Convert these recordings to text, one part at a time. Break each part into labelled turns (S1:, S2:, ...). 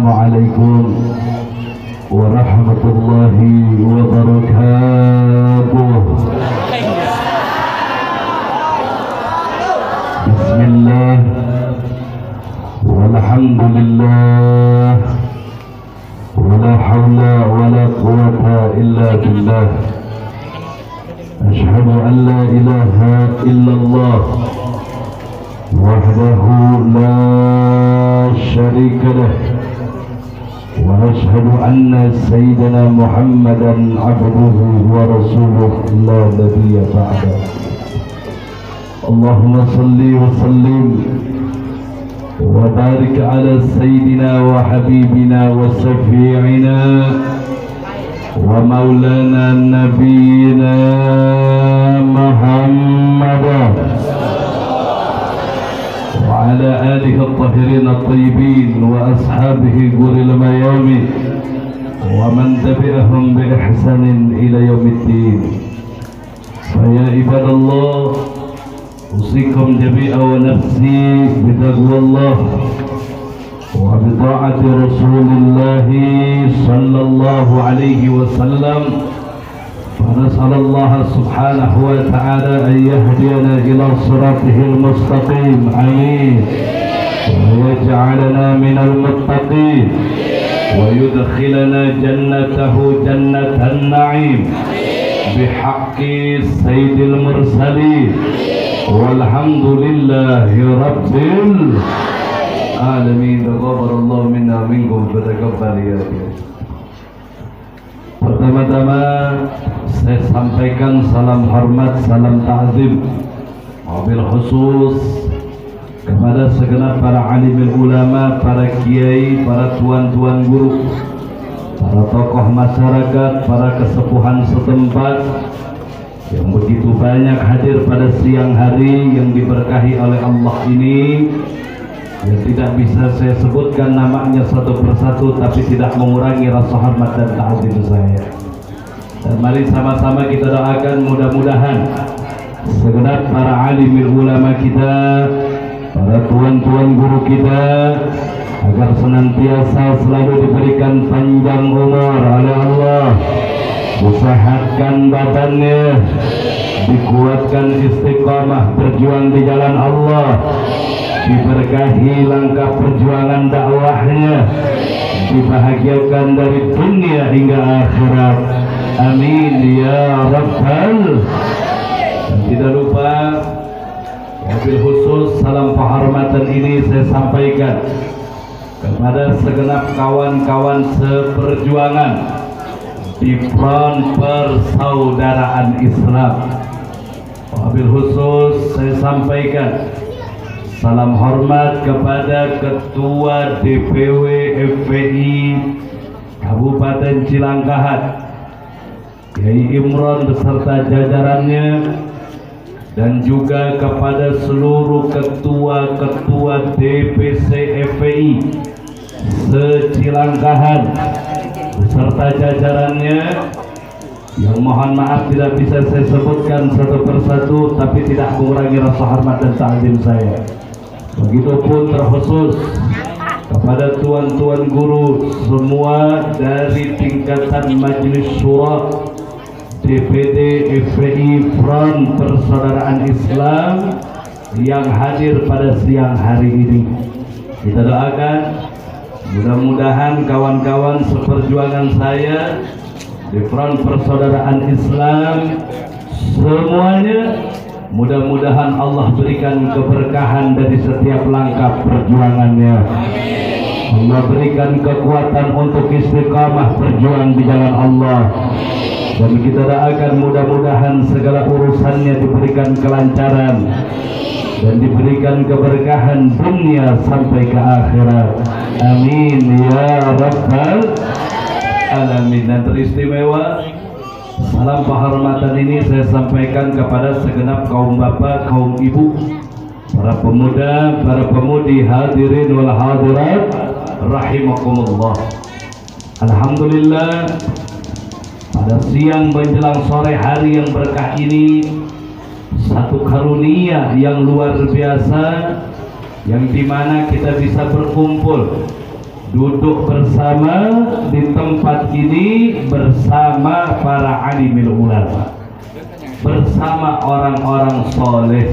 S1: Assalamualaikum warahmatullahi wabarakatuh. Bismillah walhamdulillah wala hawla wala quwwata illa billah. Asyhadu an la ilaha illallah wahdahu la syarika lah wa asyhadu anna sayyidina Muhammadan abduhu wa rasuluh la nabiyya ba'da. Allahumma salli wa sallim wa barik ala sayyidina wa habibina wa syafi'ina wa maulana nabiyyina Muhammadan wa ala alihi at-tahirin at-tayyibin wa ashabihi guril mayamin wa man tabi'ahum bi ihsanin ila yaumiddin. Fa ya ibadallah, usikum jami'a wa nafsi bitaqwallah wa bi ta'ati Rasulillah sallallahu alaihi wasallam. ونسأل الله سبحانه وتعالى أن يهدينا إلى صراطه المستقيم، آمين، ويجعلنا من المتقين ويدخلنا جنته جنة النعيم بحق سيد المرسلين والحمد لله رب العالمين. تقبل الله منا منكم فتقبل يا رب. Pertama-tama saya sampaikan salam hormat, salam ta'zim, wabil khusus kepada segenap para alimul ulama, para kiai, para tuan-tuan guru, para tokoh masyarakat, para kesepuhan setempat yang begitu banyak hadir pada siang hari yang diberkahi oleh Allah ini, yang tidak bisa saya sebutkan namanya satu persatu, tapi tidak mengurangi rasa hormat dan ta'zim saya. Dan mari sama-sama kita doakan mudah-mudahan segenap para alimul ulama kita, para tuan-tuan guru kita, agar senantiasa selalu diberikan panjang umur oleh Allah, disehatkan badannya, dikuatkan istiqamah berjuang di jalan Allah, diberkahi langkah perjuangan dakwahnya, dibahagiakan dari dunia hingga akhirat, amin ya rabbal. Dan tidak lupa, wabil khusus salam penghormatan ini saya sampaikan kepada segenap kawan-kawan seperjuangan di front persaudaraan Islam. Wabil khusus saya sampaikan salam hormat kepada Ketua DPW FPI Kabupaten Cilangkahat, Kiai Imron beserta jajarannya, dan juga kepada seluruh ketua-ketua DPC FPI se-Cilangkahat beserta jajarannya, yang mohon maaf tidak bisa saya sebutkan satu persatu, tapi tidak mengurangi rasa hormat dan ta'zim saya. Begitupun terkhusus kepada tuan-tuan guru semua dari tingkatan Majelis Syura DPD FPI Front Persaudaraan Islam yang hadir pada siang hari ini. Kita doakan mudah-mudahan kawan-kawan seperjuangan saya di Front Persaudaraan Islam semuanya, mudah-mudahan Allah berikan keberkahan dari setiap langkah perjuangannya. Allah berikan kekuatan untuk istiqamah berjuang di jalan Allah. Dan kita doakan mudah-mudahan segala urusannya diberikan kelancaran dan diberikan keberkahan dunia sampai ke akhirat. Amin ya rabbal alamin. Dan teristimewa salam penghormatan ini saya sampaikan kepada segenap kaum bapak, kaum ibu, para pemuda, para pemudi, hadirin wal hadirat rahimakumullah. Alhamdulillah, pada siang menjelang sore hari yang berkah ini, satu karunia yang luar biasa yang dimana kita bisa berkumpul duduk bersama di tempat ini bersama para alimul ulama, bersama orang-orang soleh,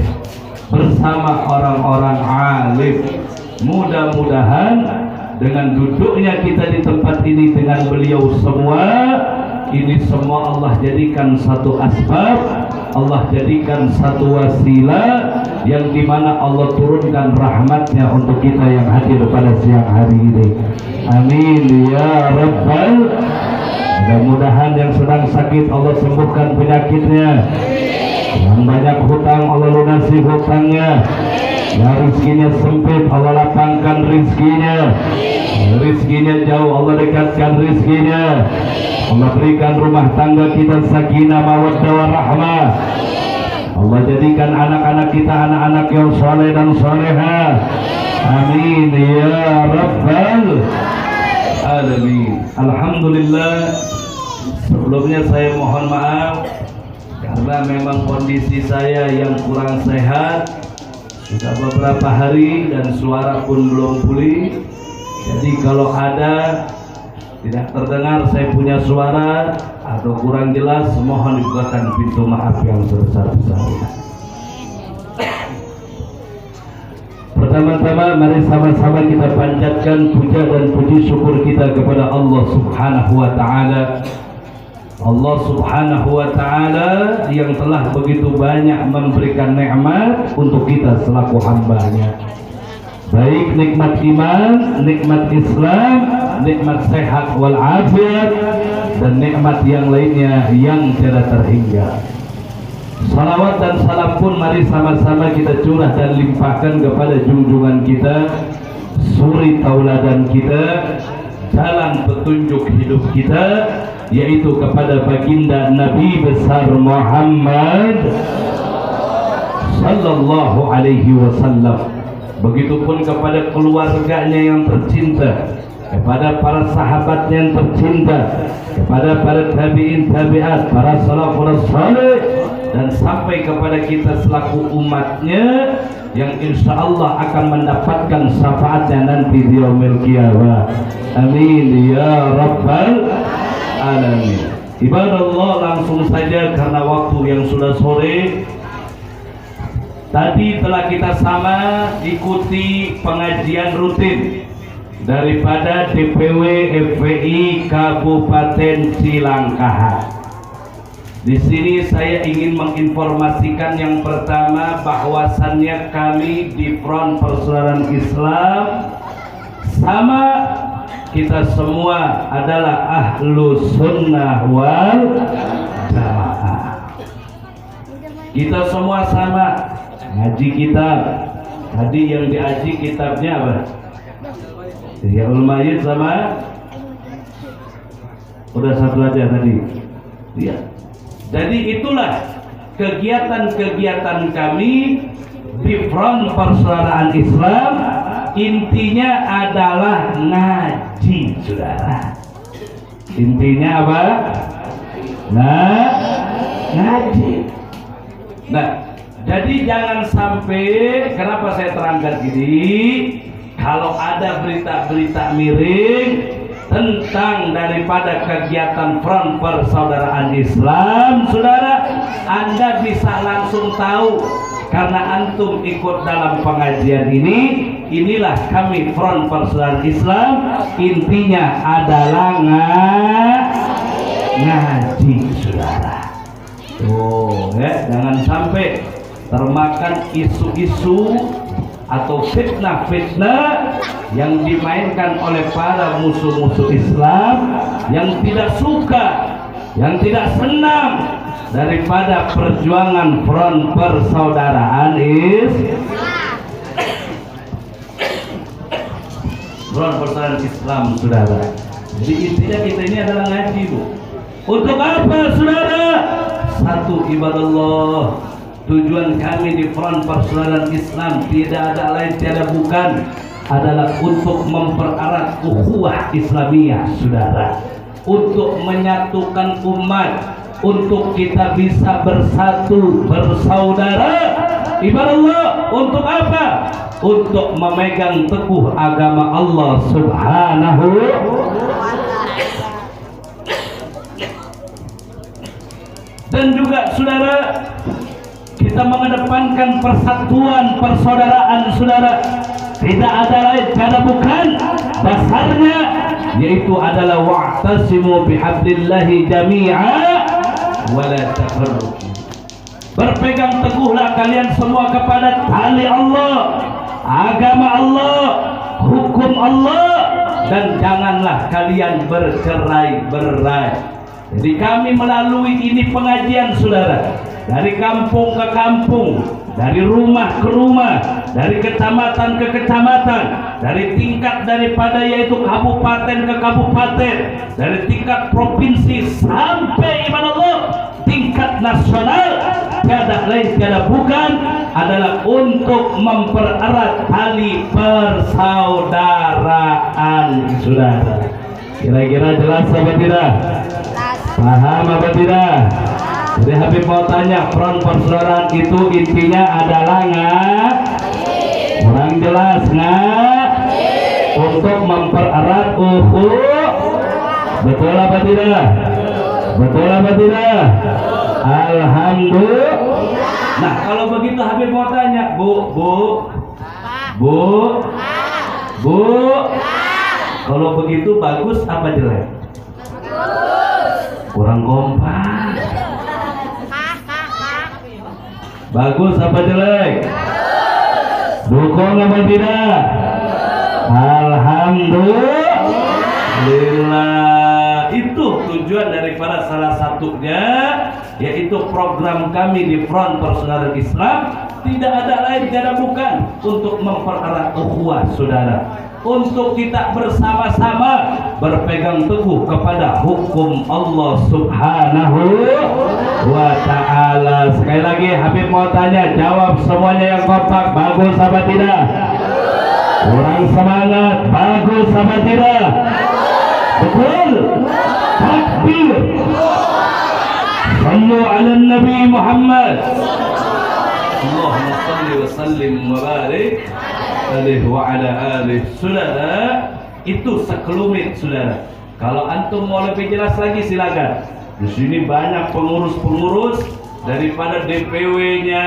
S1: bersama orang-orang alim. Mudah-mudahan dengan duduknya kita di tempat ini dengan beliau semua, ini semua Allah jadikan satu asbab, Allah jadikan satu wasilah yang dimana Allah turunkan rahmatnya untuk kita yang hadir pada siang hari ini. Amin ya rabbal. Mudah-mudahan yang sedang sakit Allah sembuhkan penyakitnya, yang banyak hutang Allah lunasi hutangnya, yang rizkinya sempit Allah lapangkan rizkinya, rizkinya jauh Allah dekatkan rizkinya, Allah berikan rumah tangga kita sakinah mawaddah warahmah, Allah jadikan anak-anak kita anak-anak yang soleh dan soleha. Amin ya rabbal alamin. Alhamdulillah, sebelumnya saya mohon maaf karena memang kondisi saya yang kurang sehat sudah beberapa hari dan suara pun belum pulih. Jadi kalau ada tidak terdengar saya punya suara atau kurang jelas, mohon dibukakan pintu maaf yang sebesar-besarnya. Pertama-tama mari sama-sama kita panjatkan puja dan puji syukur kita kepada Allah Subhanahu wa taala. Allah Subhanahu wa taala yang telah begitu banyak memberikan nikmat untuk kita selaku hamba-Nya. Baik nikmat iman, nikmat Islam, nikmat sehat wal afiat, dan nikmat yang lainnya yang tiada terhingga. Salawat dan salam pun mari sama-sama kita curah dan limpahkan kepada junjungan kita, suri tauladan kita, jalan petunjuk hidup kita, yaitu kepada baginda Nabi besar Muhammad sallallahu alaihi wasallam. Begitupun kepada keluarganya yang tercinta, kepada para sahabatnya yang tercinta, kepada para tabi'in tabi'at, para salafus saleh, dan sampai kepada kita selaku umatnya yang insya Allah akan mendapatkan syafaatnya nanti di yaumil qiyamah. Amin ya rabbal alamin. Ibadallah, langsung saja karena waktu yang sudah sore. Tadi telah kita sama ikuti pengajian rutin daripada DPW FPI Kabupaten Cilangkaha. Di sini saya ingin menginformasikan yang pertama bahwasannya kami di Front Persaudaraan Islam sama kita semua adalah ahlu sunnah wal jamaah. Kita semua sama ngaji kitab. Tadi yang diaji kitabnya apa? Ihyaul Mayyit sama udah satu aja tadi. Iya. Jadi itulah kegiatan-kegiatan kami di Front Persaudaraan Islam. Intinya adalah ngaji, saudara. Intinya apa? Ngaji. Nah, jadi jangan sampai, kenapa saya terangkan gini, kalau ada berita-berita miring tentang daripada kegiatan Front Persaudaraan Islam, saudara, Anda bisa langsung tahu karena antum ikut dalam pengajian ini. Inilah kami Front Persaudaraan Islam, intinya adalah ngaji, saudara. Tuh, ya, jangan sampai termakan isu-isu atau fitnah-fitnah yang dimainkan oleh para musuh-musuh Islam yang tidak suka, yang tidak senang daripada perjuangan Front Persaudaraan Islam, saudara. Jadi intinya kita ini adalah ngaji, Bu. Untuk apa, saudara? Satu, ibadallah. Tujuan kami di Front Persaudaraan Islam tidak ada lain, tiada bukan, adalah untuk mempererat ukhuwah Islamiyah, saudara, untuk menyatukan umat, untuk kita bisa bersatu, bersaudara Ibadah Allah untuk apa? Untuk memegang teguh agama Allah Subhanahu. Dan juga saudara, kita mengedepankan persatuan persaudaraan saudara. Tidak ada lain, tidak bukan dasarnya, yaitu adalah wa'tasimu bihablillahi jami'a wa la tafarraqu. Berpegang teguhlah kalian semua kepada tali Allah, agama Allah, hukum Allah, dan janganlah kalian bercerai-berai. Jadi kami melalui ini pengajian saudara, dari kampung ke kampung, dari rumah ke rumah, dari kecamatan ke kecamatan, dari tingkat daripada yaitu kabupaten ke kabupaten, dari tingkat provinsi sampai ibadah Allah tingkat nasional, tiada lain tiada bukan adalah untuk mempererat tali persaudaraan saudara. Kira-kira jelas apa tidak? Paham apa tidak? Jadi Habib mau tanya, front persaudaraan itu intinya adalah kurang jelas untuk mempererat ukhuwah. Betul apa tidak? Betul apa tidak? Alhamdulillah. Nah kalau begitu Habib mau tanya, Bu, kalau begitu bagus apa jelek? Kurang kompak. Bagus apa jelek? Dukung apa tidak? Alhamdulillah. Itu tujuan daripada salah satunya, yaitu program kami di Front Persaudaraan Islam. Tidak ada lain, tidak bukan untuk mempererat ukhuwah saudara, untuk kita bersama-sama berpegang teguh kepada hukum Allah Subhanahu wa ta'ala. Sekali lagi Habib mau tanya, jawab semuanya yang kompak. Bagus apa tidak? Kurang semangat. Bagus apa tidak? Betul. Takbir. Sallu ala Nabi Muhammad. Allahumma salli wa sallim wa barik alaihi wa ala alihi. Saudara, itu sekelumit saudara. Kalau antum mau lebih jelas lagi silakan. Di sini banyak pengurus-pengurus, daripada DPW-nya,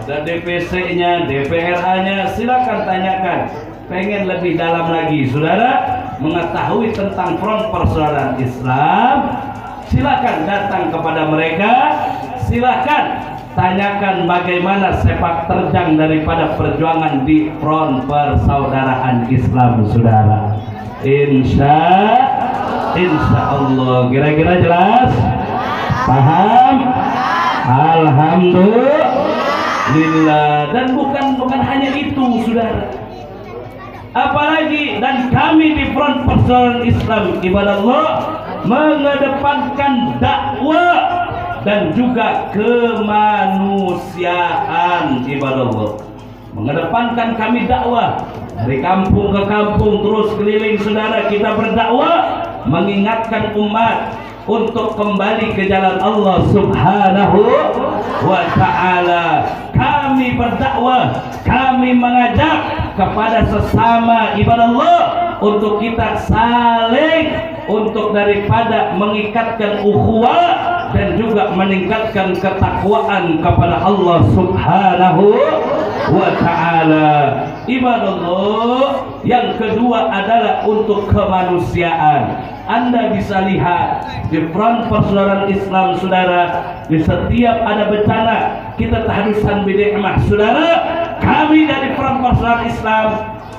S1: ada DPC-nya, DPRA-nya, silakan tanyakan. Pengen lebih dalam lagi saudara mengetahui tentang Front Persaudaraan Islam, silakan datang kepada mereka, silakan tanyakan bagaimana sepak terjang daripada perjuangan di Front Persaudaraan Islam saudara. Insya Allah. Kira-kira jelas? Paham? Alhamdulillah. Dan bukan hanya itu saudara, apalagi dan kami di Front Persaudaraan Islam ibadah Allah mengedepankan dakwah dan juga kemanusiaan ibadah Allah. Mengedepankan kami dakwah dari kampung ke kampung, terus keliling saudara, kita berdakwah mengingatkan umat untuk kembali ke jalan Allah Subhanahu wa ta'ala. Kami berdakwah, kami mengajak kepada sesama ibadah Allah untuk kita saling untuk daripada mengikatkan ukhuwah dan juga meningkatkan ketakwaan kepada Allah Subhanahu wa ta'ala. Ibadah Allah yang kedua adalah untuk kemanusiaan. Anda bisa lihat di Front Persaudaraan Islam saudara, di setiap ada bencana kita tahdusan binikmah saudara. Kami dari Front Persaudaraan Islam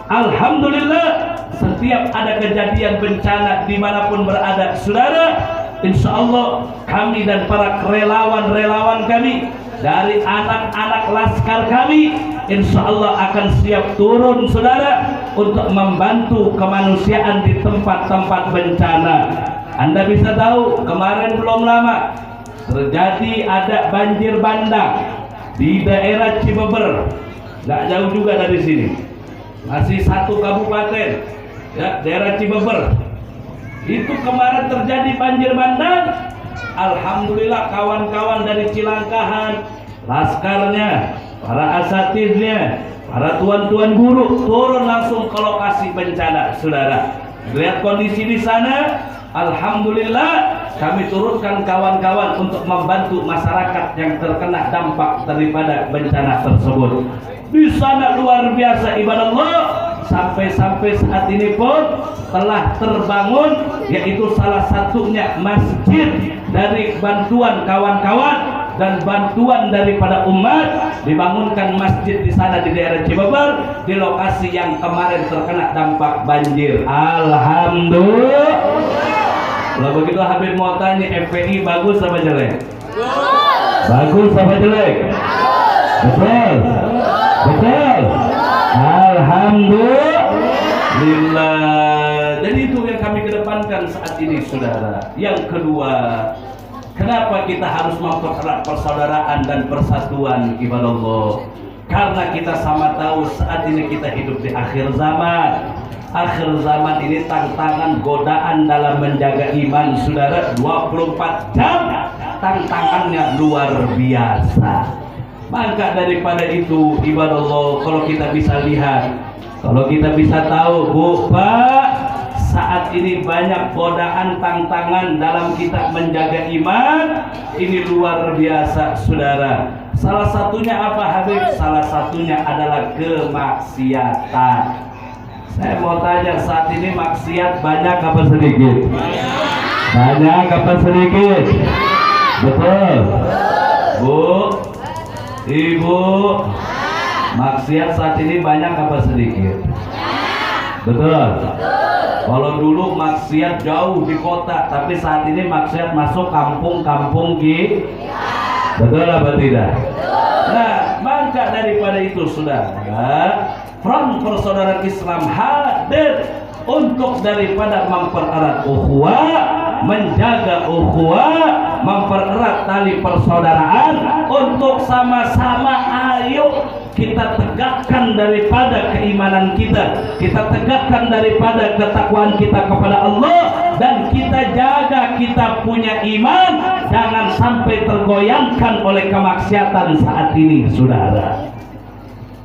S1: alhamdulillah, setiap ada kejadian bencana dimanapun berada saudara, insya Allah kami dan para relawan-relawan kami dari anak-anak laskar kami insya Allah akan siap turun saudara untuk membantu kemanusiaan di tempat-tempat bencana. Anda bisa tahu kemarin belum lama terjadi ada banjir bandang di daerah Cibeber, nggak jauh juga dari sini, masih satu kabupaten ya, daerah Cibeber. Itu kemarin terjadi banjir bandang. Alhamdulillah kawan-kawan dari Cilangkahan, laskarnya, para asatidnya, para tuan-tuan guru turun langsung ke lokasi bencana, saudara. Lihat kondisi di sana, alhamdulillah kami turunkan kawan-kawan untuk membantu masyarakat yang terkena dampak daripada bencana tersebut. Di sana luar biasa ibadah Allah, sampai saat ini pun telah terbangun, yaitu salah satunya masjid dari bantuan kawan-kawan dan bantuan daripada umat. Dibangunkan masjid di sana di daerah Cibeber, di lokasi yang kemarin terkena dampak banjir. Alhamdulillah. Kalau begitu Habib mau tanya, FPI bagus apa jelek? Bagus apa jelek? Betul. Betul. Alhamdulillah. Jadi itu yang kami kedepankan saat ini, saudara. Yang kedua, kenapa kita harus mempererat persaudaraan dan persatuan ibadah Allah? Karena kita sama tahu saat ini kita hidup di akhir zaman. Akhir zaman ini tantangan godaan dalam menjaga iman, saudara, 24 jam. Tantangannya luar biasa. Maka daripada itu ibadah Allah, kalau kita bisa lihat, kalau kita bisa tahu, Bu, Pak, saat ini banyak godaan, tantangan dalam kita menjaga iman. Ini luar biasa, saudara. Salah satunya apa, Habib? Salah satunya adalah kemaksiatan. Saya mau tanya, saat ini maksiat banyak apa sedikit? Banyak apa sedikit? Betul, Bu, Ibu, maksiat saat ini banyak apa sedikit? Betul. Kalau dulu maksiat jauh di kota, tapi saat ini maksiat masuk kampung-kampung ki. Betul apa tidak? Nah, maka daripada itu, saudara, Front Persaudaraan Islam hadir untuk daripada mempererat ukhuwah, menjaga ukhuwah, mempererat tali persaudaraan, untuk sama-sama ayo kita tegakkan daripada keimanan kita, kita tegakkan daripada ketakwaan kita kepada Allah, dan kita jaga kita punya iman, jangan sampai tergoyangkan oleh kemaksiatan saat ini, saudara.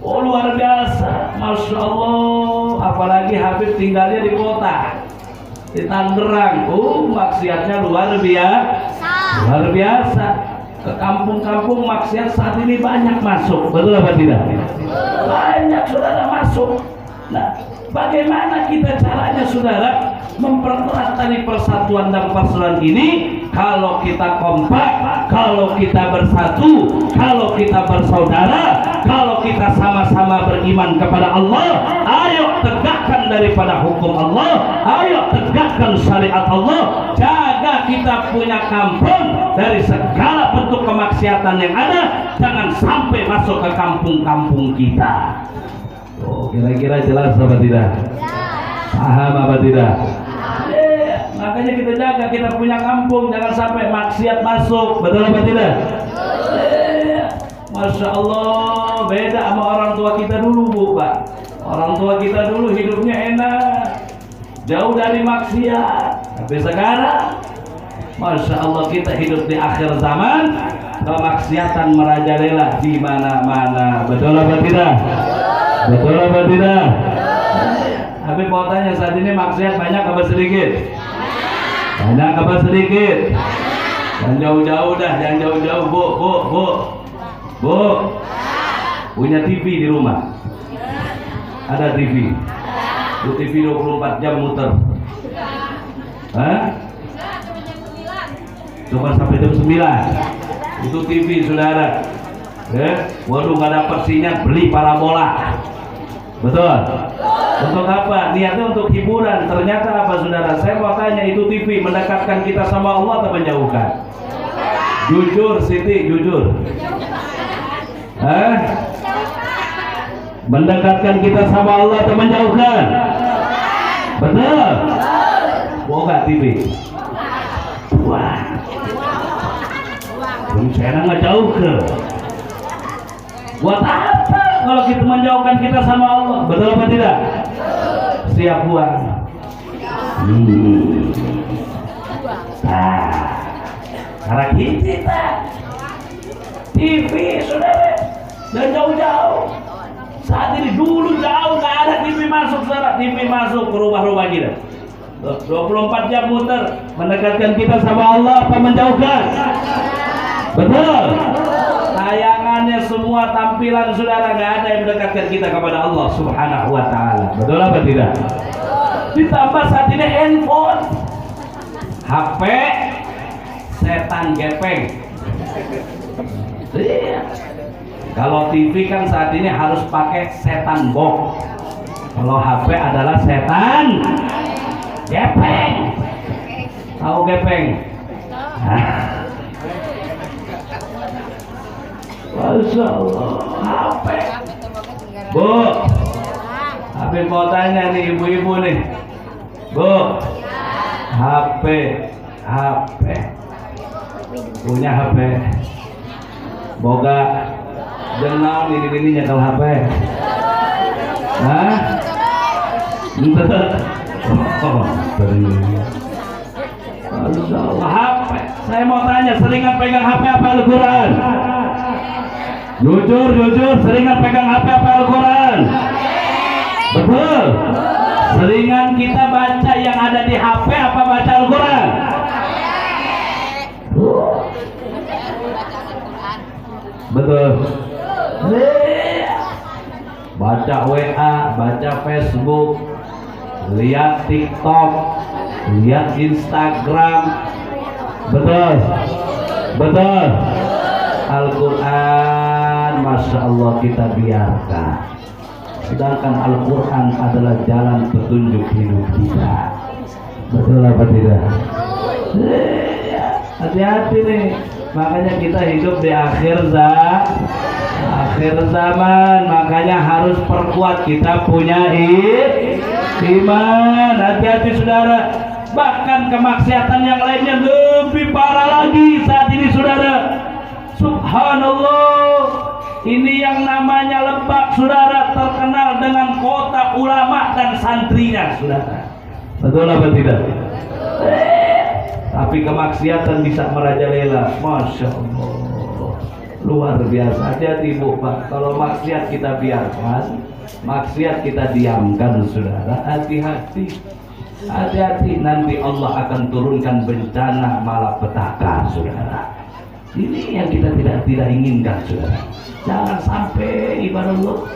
S1: Oh, luar biasa, Masya Allah. Apalagi Habib tinggalnya di kota, di Tangerang. Oh, maksiatnya luar biasa. Luar biasa. Ke kampung-kampung maksiat saat ini banyak masuk. Betul apa tidak? Banyak, saudara, masuk. Nah, bagaimana kita caranya, saudara, mempererat tali persatuan dan persaudaraan ini? Kalau kita kompak, kalau kita bersatu, kalau kita bersaudara, kalau kita sama-sama beriman kepada Allah, ayo tegakkan daripada hukum Allah, ayo tegakkan syariat Allah, jaga kita punya kampung dari segala bentuk kemaksiatan yang ada, jangan sampai masuk ke kampung-kampung kita. Oh, kira-kira jelas apa tidak? Paham apa tidak? Makanya kita jaga kita punya kampung, jangan sampai maksiat masuk. Betul apa tidak? Masya Allah, beda sama orang tua kita dulu, Bu, Pak. Orang tua kita dulu hidupnya enak, jauh dari maksiat. Tapi sekarang, Masya Allah, kita hidup di akhir zaman, kemaksiatan merajalela di mana-mana. Betul apa tidak? Betul apa tidak? Tapi mau tanya, saat ini maksiat banyak apa sedikit? Banyak apa sedikit? Jangan jauh-jauh dah, jangan jauh-jauh, Bu, punya TV di rumah? Ada TV? Itu TV 24 jam muter? Hah? Cuma sampai jam 9. Itu TV, saudara. Waduh, nggak dapat sinyal, beli parabola. Betul? Untuk apa? Niatnya untuk hiburan. Ternyata apa, saudara? Saya mau tanya, itu TV mendekatkan kita sama Allah atau menjauhkan? Jujur, Siti, jujur. Mendekatkan kita sama Allah atau menjauhkan? Betul? Mau nggak TV? Wah, saya nggak jauh ke. Buat apa kalau kita menjauhkan kita sama Allah? Betul apa tidak? Siap buang. Karena kita TV, saudara, Dan jauh-jauh. Saat ini dulu jauh nggak ada TV masuk, saudara. TV masuk ke rumah-rumah kita. 24 jam muter, mendekatkan kita sama Allah apa menjauhkan? Betul. Tayangannya semua tampilan saudara nggak ada yang mendekatkan kita kepada Allah Subhanahu wa taala. Betul apa tidak? Ditambah saat ini handphone, HP, setan gepeng. Iya. Kalau TV kan saat ini harus pakai setan box. Kalau HP adalah setan gepeng. Tahu gepeng? Masya Allah. HP. Bu, Habib mau tanya nih ibu-ibu nih. Bu, HP, punya HP, boga, jenau ini nyekel HP. Hah? Oh, HP. Saya mau tanya, seringan pegang HP apa Al-Quran? Jujur, seringan pegang HP apa Al-Quran? Betul. Seringan kita baca yang ada di HP apa baca Al-Quran? Betul. Baca WA, baca Facebook, lihat TikTok, lihat Instagram. Betul. Al-Quran, Masya Allah kita biarkan. Sedangkan Al-Quran adalah jalan petunjuk hidup kita. Betul apa tidak? Hati-hati nih. Makanya kita hidup di akhir zaman. Makanya harus perkuat kita punya iman. Hati-hati saudara. Bahkan kemaksiatan yang lainnya lebih parah lagi saat ini saudara. Subhanallah. Ini yang namanya Lebak saudara terkenal dengan kota ulama dan santrinya saudara. Betul apa tidak? Tapi kemaksiatan bisa merajalela. Masya Allah, luar biasa. Hati-hati bu pak, kalau maksiat kita biarkan, maksiat kita diamkan saudara. Hati-hati, nanti Allah akan turunkan bencana malapetaka saudara. Ini yang kita tidak inginkan saudara. Jangan sampai ibadah Allah,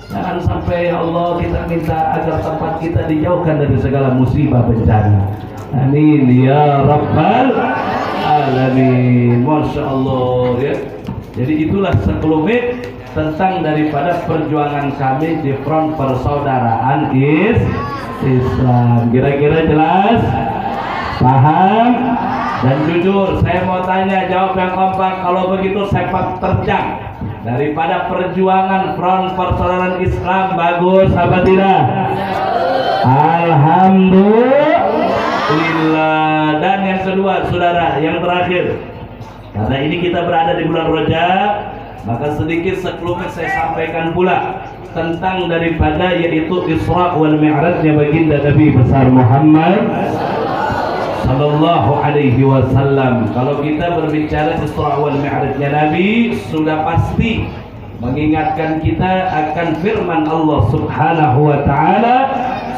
S1: jangan sampai ya Allah, kita minta agar tempat kita dijauhkan dari segala musibah bencana. Amin ya Rabbal Alamin. Masya Allah ya. Jadi itulah sekelumit tentang daripada perjuangan kami di front persaudaraan Islam. Kira-kira jelas? Paham? Dan jujur, saya mau tanya, jawab yang kompak. Kalau begitu sepak terjang daripada perjuangan front persaudaraan Islam bagus apa tidak? Alhamdulillah. Dan yang kedua saudara, yang terakhir, karena ini kita berada di bulan Rajab, maka sedikit sekelumit saya sampaikan pula tentang daripada yaitu Isra wal Mi'rajnya baginda Nabi besar Muhammad Sallallahu alaihi wasallam. Kalau kita berbicara Isra wal Mi'rajnya Nabi, sudah pasti mengingatkan kita akan firman Allah Subhanahu wa taala,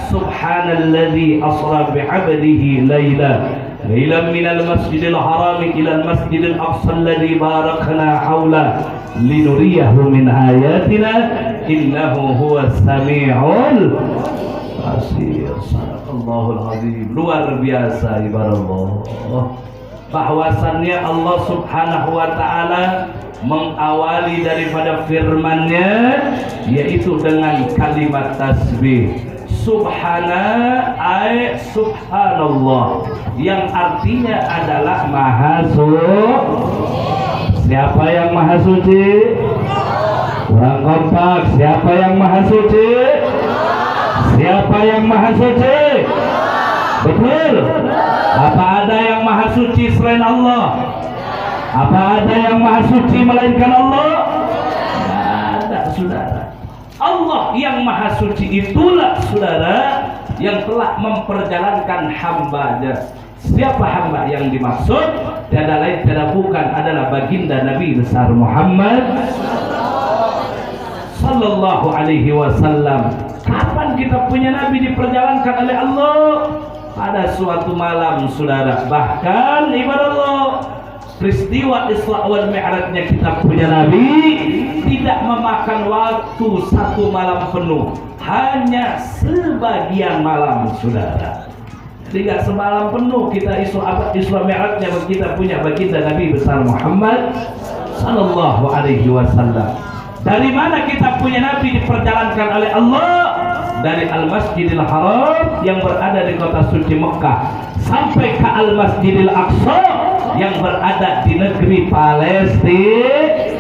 S1: Subhanalladzi asra bi'abdihi lailan minal masjidil haram ila al-masjidil aqsa alladzi barakna haula linuriyahu min ayatina innahu huwas sami'ul basir. Sadaqallahul azim. Luar biasa ibarat Allah. Bahwasannya Allah Subhanahu wa taala mengawali daripada firman-Nya yaitu dengan kalimat tasbih. Subhana ay subhanallah, yang artinya adalah maha suci. Siapa yang maha suci? Kurang kompak. Siapa yang maha suci? Siapa yang maha suci? Betul. Apa ada yang maha suci selain Allah? Apa ada yang maha suci melainkan Allah? Tidak ada saudara. Allah yang maha suci itulah saudara yang telah memperjalankan hambanya Siapa hamba yang dimaksud? Tiada lain tiada bukan adalah baginda Nabi besar Muhammad sallallahu alaihi wasallam. Kapan kita punya Nabi diperjalankan oleh Allah? Pada suatu malam, saudara. Bahkan ibadah Allah, peristiwa Isra wal Mi'rajnya kita punya Nabi tidak memakan waktu satu malam penuh, hanya sebagian malam, saudara. Jadi nggak semalam penuh kita Isra Mi'rajnya kita punya baginda Nabi besar Muhammad sallallahu alaihi wasallam. Dari mana kita punya Nabi diperjalankan oleh Allah? Dari Al-Masjidil Haram yang berada di kota suci Mekah sampai ke Al-Masjidil Aqsa yang berada di negeri Palestina.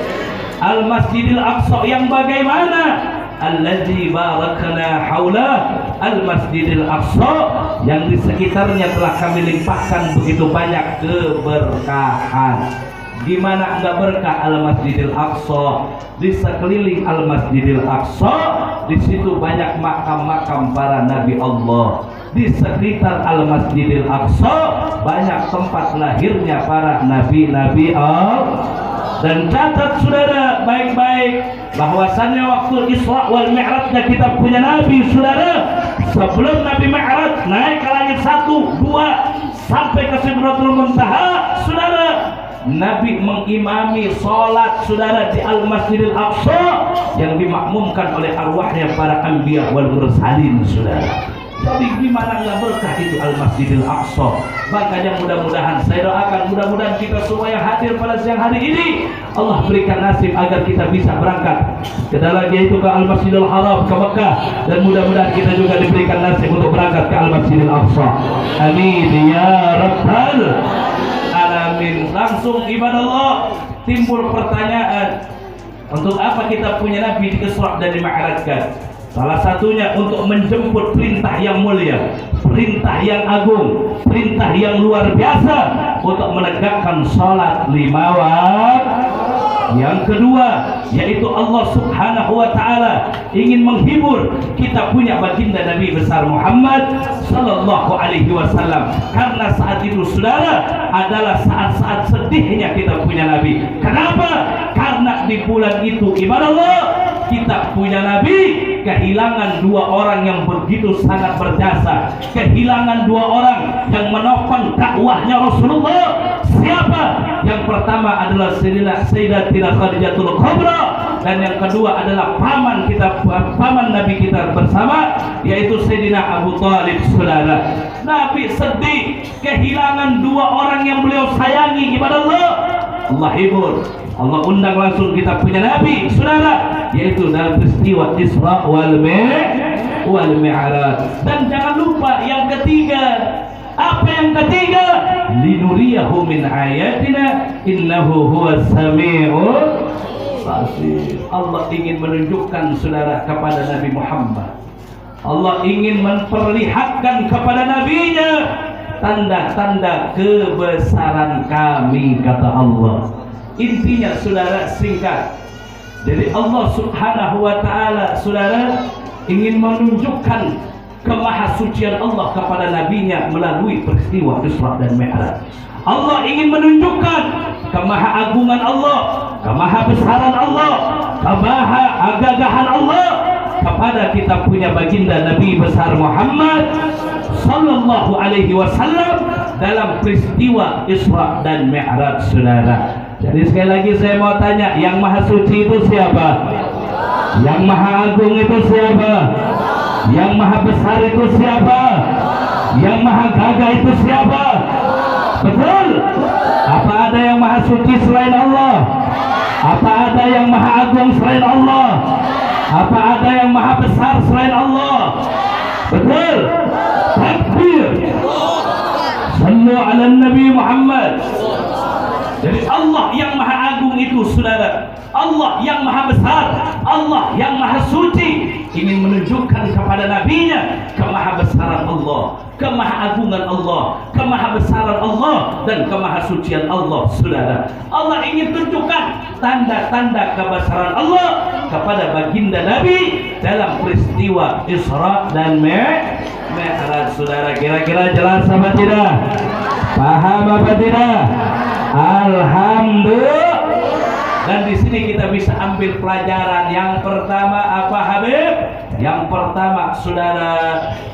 S1: Al-Masjidil Aqsa yang bagaimana? Allazi barakna haula Al-Masjidil Aqsa yang di sekitarnya telah kami limpahkan begitu banyak keberkahan. Di mana enggak berkah Al-Masjidil Aqsa? Di sekeliling Al-Masjidil Aqsa, di situ banyak makam-makam para nabi Allah. Di sekitar Al-Masjidil Aqsa banyak tempat lahirnya para nabi-nabi Allah. Dan catat saudara baik-baik bahwasannya waktu Isra wal Mi'rajnya kita punya Nabi, saudara, sebelum Nabi Mi'raj naik ke langit 1, 2 sampai ke Sidratul Muntaha, saudara, Nabi mengimami sholat, saudara, di Al-Masjidil Aqsa yang dimakmumkan oleh arwahnya para anbiya wal mursalin, saudara. Jadi gimana nggak berkah itu Al-Masjidil Aqsa? Makanya mudah-mudahan saya doakan, mudah-mudahan kita semua yang hadir pada siang hari ini Allah berikan nasib agar kita bisa berangkat ke dalam, yaitu ke Al-Masjidil Haram, ke Mekah, dan mudah-mudahan kita juga diberikan nasib untuk berangkat ke Al-Masjidil Aqsa. Amin ya rabbal alamin. Langsung ibadah Allah, timbul pertanyaan, untuk apa kita punya Nabi di Isra dan Mi'rajkan? Salah satunya untuk menjemput perintah yang mulia, perintah yang agung, perintah yang luar biasa untuk menegakkan sholat 5 waktu. Yang kedua, yaitu Allah Subhanahu wa Ta'ala ingin menghibur kita punya baginda Nabi besar Muhammad sallallahu alaihi wasallam, karena saat itu, saudara, adalah saat-saat sedihnya kita punya Nabi. Kenapa? Karena di bulan itu, ibadah Allah, kita punya Nabi kehilangan 2 orang yang begitu sangat berjasa, kehilangan 2 orang yang menopang dakwahnya Rasulullah. Siapa? Yang pertama adalah Sayyidatina Khadijatul Kubra, dan yang kedua adalah paman Nabi kita bersama, yaitu Sayyidina Abu Thalib, saudara. Nabi sedih kehilangan 2 orang yang beliau sayangi, ibadah Allah. Allah hibur, Allah undang langsung kita punya Nabi, saudara, yaitu dalam peristiwa Isra wal Mi'raj. Dan jangan lupa yang ketiga. Apa yang ketiga? Linuriyahu min ayatina innahu huwas sami'ul basir. Allah ingin menunjukkan, saudara, kepada Nabi Muhammad, Allah ingin memperlihatkan kepada nabinya tanda-tanda kebesaran kami, kata Allah. Intinya, saudara, singkat, jadi Allah Subhanahu wa Ta'ala, saudara, ingin menunjukkan kemahasucian Allah kepada nabinya melalui peristiwa Isra dan Mi'raj. Allah ingin menunjukkan kemahaagungan Allah, kemahabesaran Allah, kemahagagahan Allah kepada kita punya baginda Nabi besar Muhammad sallallahu alaihi wasallam dalam peristiwa Isra dan Mi'raj, saudara. Jadi sekali lagi saya mau tanya, yang maha suci itu siapa? Yang maha agung itu siapa? Yang maha besar itu siapa? Yang maha gagah itu siapa? Betul? Apa ada yang maha suci selain Allah? Apa ada yang maha agung selain Allah? Apa ada yang maha besar selain Allah? Betul? Takbir. Sallu ala Nabi Muhammad. Jadi Allah yang maha agung itu, saudara, Allah yang maha besar, Allah yang maha suci ingin menunjukkan kepada nabinya kemahabesaran Allah, kemahaagungan Allah, kemahabesaran Allah, dan kemahasucian Allah, saudara. Allah ingin tunjukkan tanda-tanda kebesaran Allah kepada baginda Nabi dalam peristiwa Isra dan Mi'raj, saudara. Kira-kira jelas apa tidak? Paham apa tidak? Alhamdulillah. Dan di sini kita bisa ambil pelajaran. Yang pertama apa Habib? Yang pertama saudara,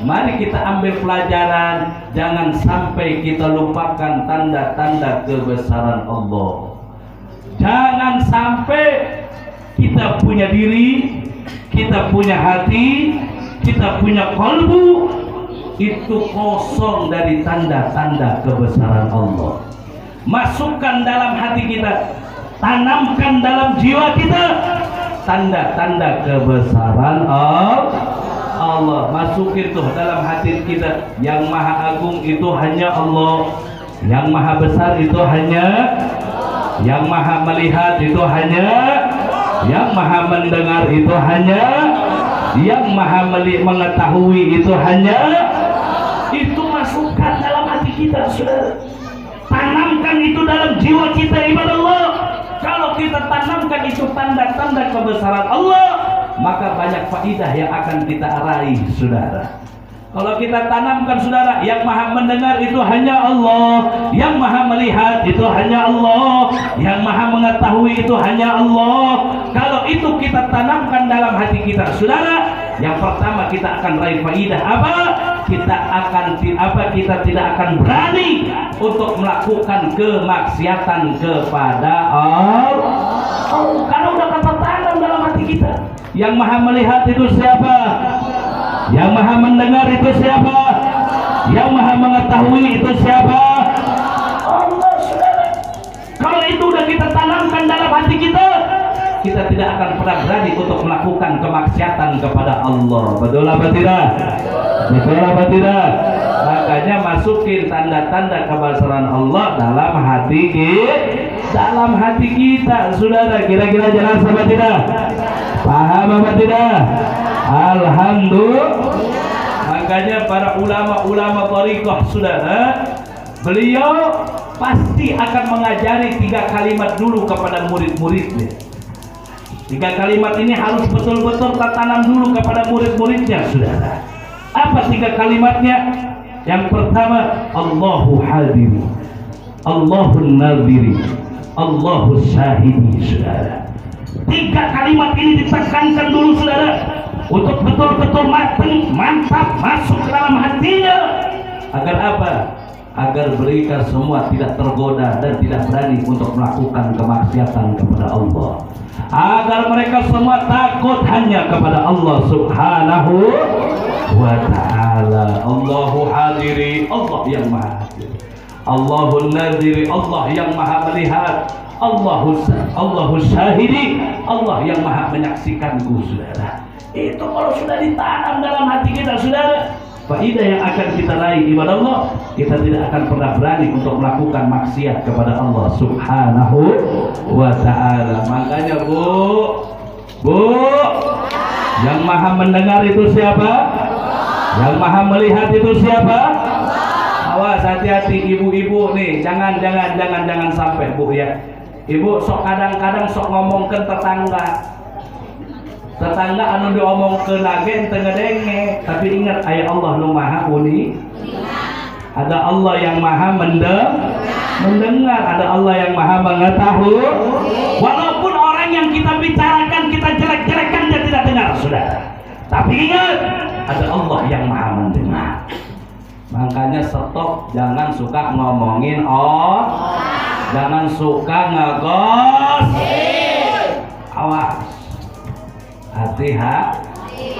S1: mari kita ambil pelajaran. Jangan sampai kita lupakan tanda-tanda kebesaran Allah. Jangan sampai kita punya diri, kita punya hati, kita punya kalbu itu kosong dari tanda-tanda kebesaran Allah. Masukkan dalam hati kita, tanamkan dalam jiwa kita tanda-tanda kebesaran Allah. Masukin tuh dalam hati kita. Yang maha agung itu hanya Allah, yang maha besar itu hanya, yang maha melihat itu hanya, yang maha mendengar itu hanya, yang maha mengetahui itu hanya. Itu masukkan dalam hati kita, saudara. Tanamkan itu dalam jiwa kita, ibadah Allah. Kalau kita tanamkan itu tanda-tanda kebesaran Allah, maka banyak faidah yang akan kita raih, saudara. Kalau kita tanamkan, saudara, yang maha mendengar itu hanya Allah, yang maha melihat itu hanya Allah, yang maha mengetahui itu hanya Allah. Kalau itu kita tanamkan dalam hati kita, saudara, yang pertama kita akan raih faidah apa? Kita tidak akan berani untuk melakukan kemaksiatan kepada Allah. Karena udah tertanam dalam hati kita. Yang maha melihat itu siapa? Yang maha mendengar itu siapa? Yang maha mengetahui itu siapa? Allah, saudara. Kalau itu udah kita tanamkan dalam hati kita, kita tidak akan pernah berani untuk melakukan kemaksiatan kepada Allah. Betul apa tidak? Betul apa tidak? Makanya masukin tanda-tanda kebesaran Allah dalam hati kita. Dalam hati kita, saudara. Kira-kira jelas apa tidak? Paham apa tidak? Alhamdulillah. Makanya para ulama-ulama thariqah, saudara, beliau pasti akan mengajari 3 kalimat dulu kepada murid-muridnya. 3 kalimat ini harus betul-betul tertanam dulu kepada murid-muridnya, saudara. Apa 3 kalimatnya? Yang pertama, Allahu hadiri, Allahun nadhiri, Allahu syahidi, saudara. 3 kalimat ini ditekankan dulu, saudara, untuk betul-betul matang, mantap, masuk ke dalam hatinya. Agar apa? Agar mereka semua tidak tergoda dan tidak berani untuk melakukan kemaksiatan kepada Allah. Agar mereka semua takut hanya kepada Allah Subhanahu wa ta'ala. Allahu hadiri, Allah yang maha hadir. Allahun nadhiri, Allah yang maha melihat. Allahu syahidi, Allah yang maha menyaksikanku, saudara. Itu kalau sudah ditanam dalam hati kita, saudara, faidah yang akan kita raih, ibadah Allah, kita tidak akan pernah berani untuk melakukan maksiat kepada Allah Subhanahu wa ta'ala. Makanya Bu, yang maha mendengar itu siapa? Yang maha melihat itu siapa? Awas, hati-hati ibu-ibu nih, jangan sampai, Bu, ya. Ibu sok kadang-kadang sok ngomong ke tetangga anu diomong ke nage ente ngedenge, tapi ingat ayat Allah nu maha uni. Ada Allah yang maha mendengar, ada Allah yang maha mengetahui. Walaupun orang yang kita bicarakan, kita jelek-jelekan, dia tidak dengar, saudara. Tapi ingat, ada Allah yang maha mendengar. Makanya stop, jangan suka ngomongin jangan suka ngegos. Awas, hati-hati.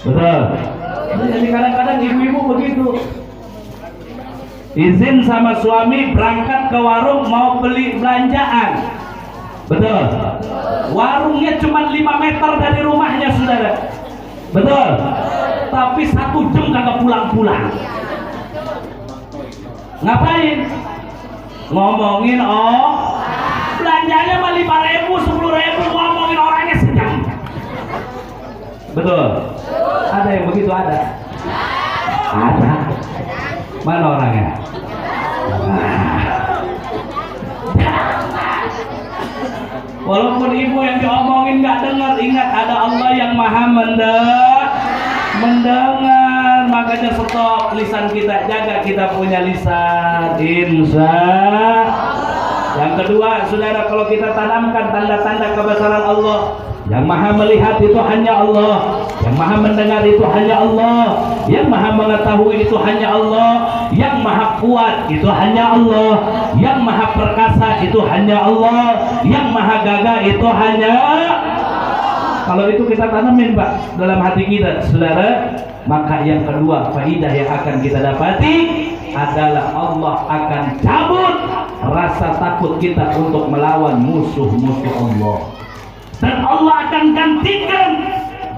S1: Betul. Jadi kadang-kadang ibu-ibu begitu, izin sama suami berangkat ke warung mau beli belanjaan. Betul. Warungnya cuma 5 meter dari rumahnya, saudara. Betul. Tapi 1 jam kagak pulang-pulang. Ngapain? Ngomongin belanjanya mah 5.000, 10.000, ngomongin orangnya sejam. Betul. Ada yang begitu, ada. Mana orangnya? Walaupun ibu yang diomongin nggak dengar, ingat ada Allah yang maha mendengar. makanya stop lisan kita, jaga kita punya lisan. Insya. Yang kedua, saudara, kalau kita tanamkan tanda-tanda kebesaran Allah, yang maha melihat itu hanya Allah, yang maha mendengar itu hanya Allah, yang maha mengetahui itu hanya Allah, yang maha kuat itu hanya Allah, yang maha perkasa itu hanya Allah, yang maha gagah itu hanya. Kalau itu kita tanamin, Pak, dalam hati kita, saudara, maka yang kedua faidah yang akan kita dapati adalah Allah akan cabut rasa takut kita untuk melawan musuh-musuh Allah, dan Allah akan gantikan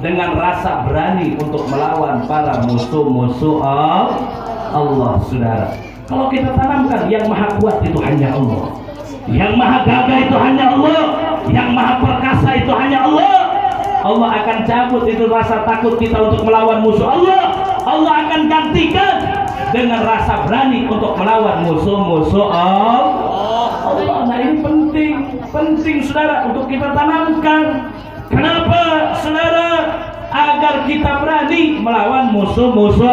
S1: dengan rasa berani untuk melawan para musuh-musuh Allah, saudara. Kalau kita tanamkan yang maha kuat itu hanya Allah, yang maha gagah itu hanya Allah, yang maha perkasa itu hanya Allah, Allah akan cabut itu rasa takut kita untuk melawan musuh Allah. Allah akan gantikan dengan rasa berani untuk melawan musuh-musuh Allah. Nah, ini penting saudara untuk kita tanamkan. Kenapa, saudara? Agar kita berani melawan musuh-musuh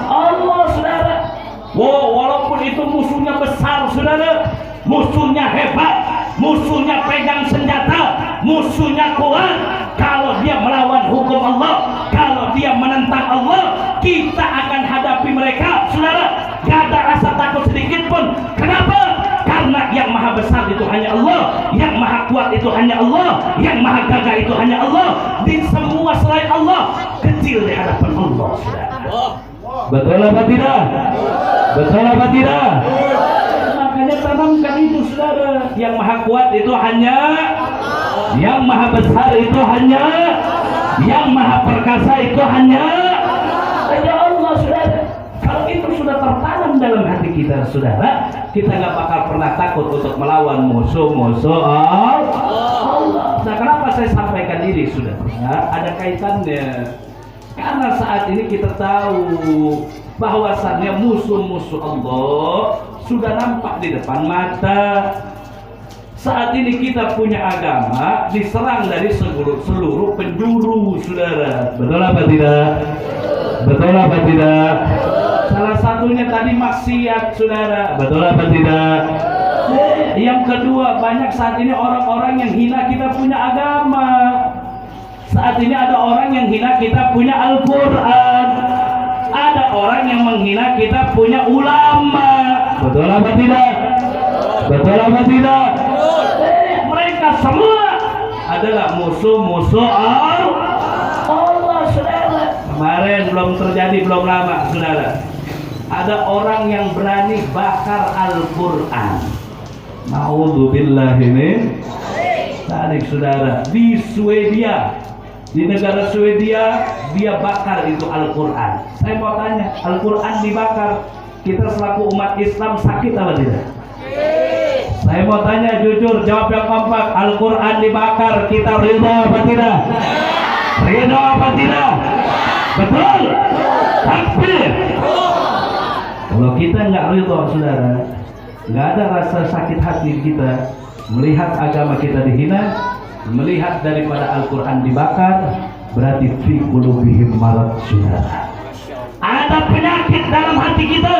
S1: Allah, saudara. Walaupun itu musuhnya besar, saudara, musuhnya hebat, musuhnya pegang senjata, musuhnya kuat, kalau dia melawan hukum Allah, kalau dia menentang Allah, kita akan hadapi mereka, saudara. Gak ada rasa takut sedikit pun. Kenapa? Karena yang maha besar itu hanya Allah, yang maha kuat itu hanya Allah, yang maha gagah itu hanya Allah. Di semua selain Allah kecil di hadapan Allah, saudara. Betul apa tidak? Betul apa tidak? Makanya tanamkan itu, saudara. Yang maha kuat itu hanya, yang maha besar itu hanya, yang maha perkasa itu hanya Allah, saudara. Kalau itu sudah tertanam dalam hati kita, saudara, kita nggak bakal pernah takut untuk melawan musuh-musuh Allah. Nah, kenapa saya sampaikan ini, saudara? Ada kaitannya. Karena saat ini kita tahu bahwasannya musuh-musuh Allah sudah nampak di depan mata. Saat ini kita punya agama diserang dari seluruh penjuru, saudara. Betul apa tidak? Betul apa tidak? Salah satunya tadi maksiat, saudara. Betul apa tidak? Yang kedua, banyak saat ini orang-orang yang hina kita punya agama. Saat ini ada orang yang hina kita punya Al-Quran. Ada orang yang menghina kita punya ulama. Betul apa tidak? Betul apa tidak? Mereka semua adalah musuh-musuh Allah, saudara. Kemarin belum terjadi, belum lama, saudara. Ada orang yang berani bakar Al-Quran. Naudzubillahi min dzalik, saudara. Di Swedia, di negara Swedia, dia bakar itu Al-Quran. Saya mau tanya, Al-Quran dibakar, kita selaku umat Islam sakit apa tidak? Saya mau tanya jujur, jawab yang kompak. Al-Quran dibakar, kita ridha apa tidak? Ridha apa tidak? Betul? Takbir. Kalau kita nggak ridha, saudara, nggak ada rasa sakit hati kita melihat agama kita dihina, melihat daripada Al-Quran dibakar, berarti fi qulubihim marad, saudara. Ada penyakit dalam hati kita.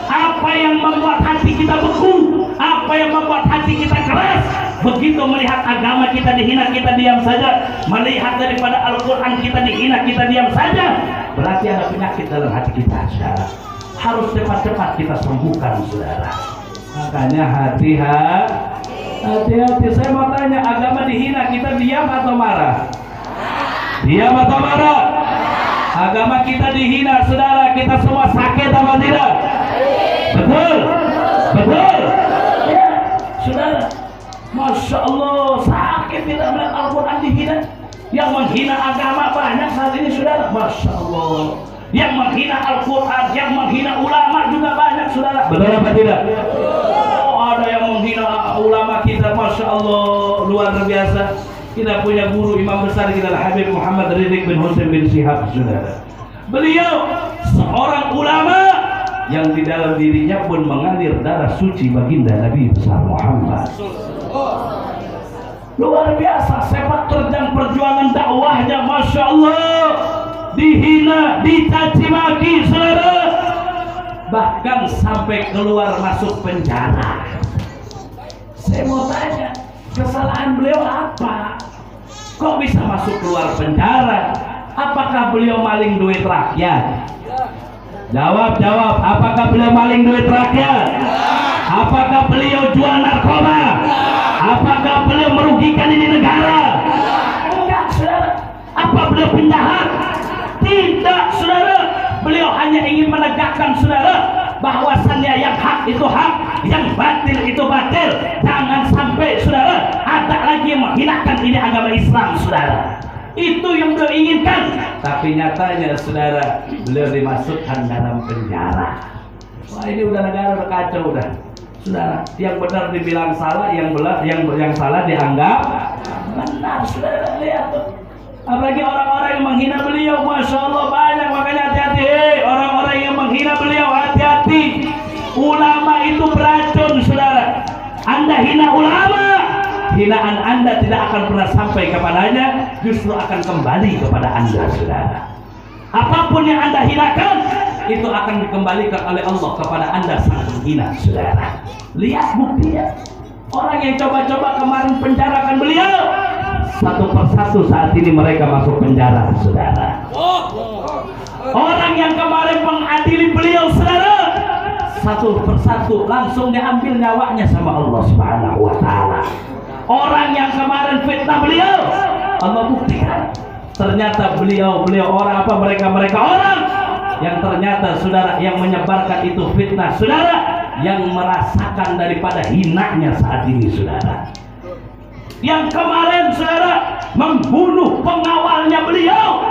S1: Apa yang membuat hati kita beku, apa yang membuat hati kita keras, begitu melihat agama kita dihina, kita diam saja. Melihat daripada Al-Quran kita dihina, kita diam saja, berarti ada penyakit dalam hati kita, saudara. Harus cepat-cepat kita sembuhkan, saudara. Makanya hati-hati. Saya mau tanya, agama dihina, kita diam atau marah? Diam atau marah? Agama kita dihina, saudara, kita semua sakit apa tidak? Betul? Betul? Ya, saudara. Masya Allah, sakit tidak melihat Al-Quran dihina. Yang menghina agama banyak saat ini, saudara. Masya Allah. Yang menghina Al-Quran, yang menghina ulama juga banyak, saudara. Betul apa tidak? Oh, ada yang menghina ulama kita, Masya Allah, luar biasa. Kita punya guru imam besar kita, Habib Muhammad Ridzik bin Husain bin Syihab, saudara. Beliau seorang ulama yang di dalam dirinya pun mengalir darah suci baginda Nabi besar Muhammad. Luar biasa sepak terjang perjuangan dakwahnya, Masya Allah. dihina, dicaci maki, saudara, bahkan sampai keluar masuk penjara. Saya mau tanya, kesalahan beliau apa? Kok bisa masuk keluar penjara? Apakah beliau maling duit rakyat? Jawab. Apakah beliau maling duit rakyat? Apakah beliau jual narkoba? Apakah beliau merugikan ini negara? Enggak, saudara. Apa beliau penjahat? Tidak, saudara. Beliau hanya ingin menegakkan, saudara, bahwasannya yang hak itu hak, yang batil itu batil. Jangan sampai, saudara, ada lagi yang menghinakan ini agama Islam, saudara. Itu yang beliau inginkan. Tapi nyatanya, saudara, beliau dimasukkan dalam penjara. Wah, ini udah negara udah kacau udah. Saudara, yang benar dibilang salah, yang salah dianggap benar, saudara. Lihat tuh. Apalagi orang-orang yang menghina beliau, masya Allah banyak. Makanya hati-hati, orang-orang yang menghina beliau, hati-hati. Ulama itu beracun, saudara. Anda hina ulama, hinaan Anda tidak akan pernah sampai kepadanya, justru akan kembali kepada Anda, saudara. Apapun yang Anda hinakan, itu akan dikembalikan oleh Allah kepada Anda sang penghina, saudara. Lihat buktinya. Orang yang coba-coba kemarin penjarakan beliau, satu persatu saat ini mereka masuk penjara, saudara. Orang yang kemarin mengadili beliau, saudara, satu persatu langsung diambil nyawanya sama Allah Subhanahu wa Ta'ala. Orang yang kemarin fitnah beliau, Allah buktikan ternyata beliau orang apa, mereka orang yang ternyata, saudara, yang menyebarkan itu fitnah, saudara, yang merasakan daripada hinanya saat ini, saudara. Yang kemarin, saudara, membunuh pengawalnya beliau,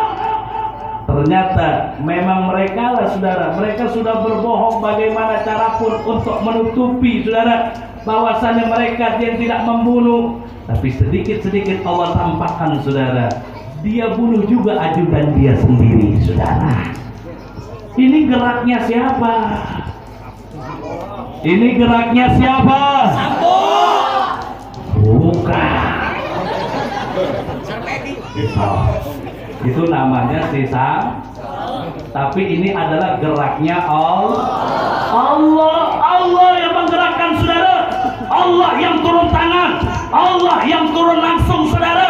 S1: ternyata memang mereka lah, saudara, mereka sudah berbohong bagaimana cara pun untuk menutupi, saudara, bahwasannya mereka yang tidak membunuh. Tapi sedikit-sedikit Allah tampakkan, saudara, dia bunuh juga ajudan dia sendiri, saudara. Ini geraknya siapa? Ini geraknya siapa? Bukan. Itu namanya sisa. Tapi ini adalah geraknya Allah yang menggerakkan, saudara. Allah yang turun tangan, Allah yang turun langsung, saudara.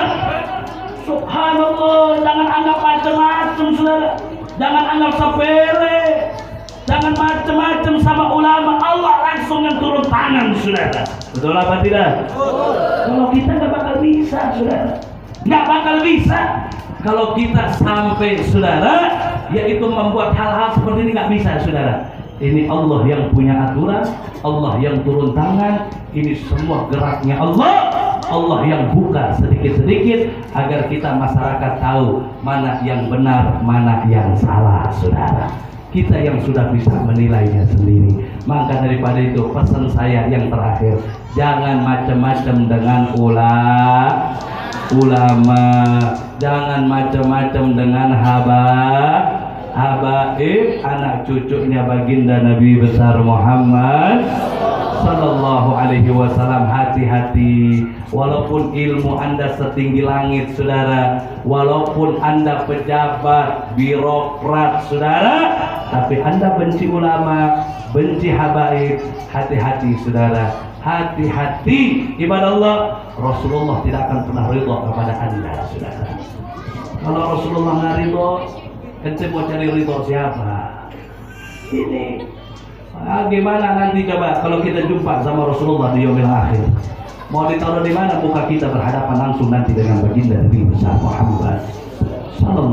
S1: Subhanallah. Jangan anggap macam-macam, saudara. Jangan anggap sepele. Jangan macam-macam sama ulama. Allah langsung yang turun tangan, saudara. Betul apa tidak? Kalau kita nggak bakal bisa, saudara. Nggak bakal bisa. Kalau kita sampai, saudara, yaitu membuat hal-hal seperti ini, nggak bisa, saudara. Ini Allah yang punya aturan, Allah yang turun tangan. Ini semua geraknya Allah. Allah yang buka sedikit-sedikit agar kita masyarakat tahu mana yang benar, mana yang salah, saudara. Kita yang sudah bisa menilainya sendiri. Maka daripada itu pesan saya yang terakhir, jangan macam-macam dengan ulama, jangan macam-macam dengan habaib, anak cucunya baginda Nabi besar Muhammad Sallallahu Alaihi Wasallam. Hati-hati. Walaupun ilmu Anda setinggi langit, saudara, walaupun Anda pejabat, birokrat, saudara, tapi Anda benci ulama, benci habaib, hati-hati, saudara. Hati-hati, ibadah Allah. Rasulullah tidak akan pernah ridha kepada Anda, saudara. Kalau Rasulullah nggak ridha, ente mau cari ridha siapa? Ini gimana nanti coba kalau kita jumpa sama Rasulullah di yaumil akhir? Mau ditaruh di mana muka kita berhadapan langsung nanti dengan baginda Nabi besar Muhammad Sallallahu